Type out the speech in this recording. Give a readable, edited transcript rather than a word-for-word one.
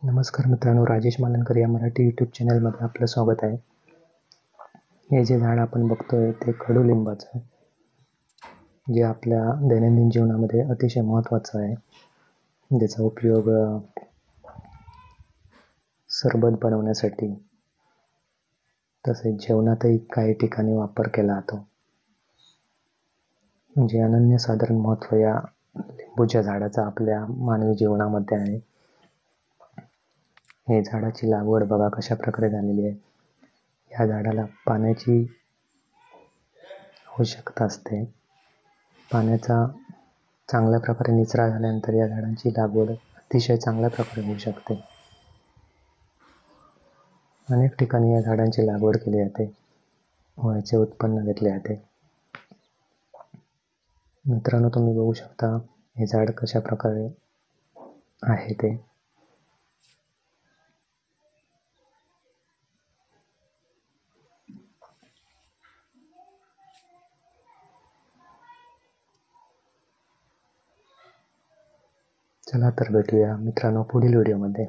नमस्कार मित्रांनो, राजेश मालनकर या मराठी यूट्यूब चॅनलमध्ये आपलं स्वागत आहे. हे जे झाड आपण बघतोय ते कडुलिंबाचं आहे, जे आपल्या दैनंदिन जीवनामध्ये अतिशय महत्त्वाचं आहे. ज्याचा उपयोग सरबत बनवण्यासाठी तसेच जेवणातही काही ठिकाणी वापर केला जातो. म्हणजे अनन्यसाधारण महत्त्व या लिंबूच्या झाडाचं आपल्या मानवी जीवनामध्ये आहे. हे झाडाची लागवड बघा कशा प्रकारे झालेली आहे. ह्या झाडाला पाण्याची आवश्यकता असते. पाण्याचा चांगल्या प्रकारे निचरा झाल्यानंतर या झाडांची लागवड अतिशय चांगल्या प्रकारे होऊ शकते. अनेक ठिकाणी या झाडांची लागवड केली जाते व याचे उत्पन्न घेतले जाते. मित्रांनो, तुम्ही बघू शकता हे झाड कशा प्रकारे आहे ते. चला तर भेटूया मित्रांनो पुढील व्हिडिओमध्ये.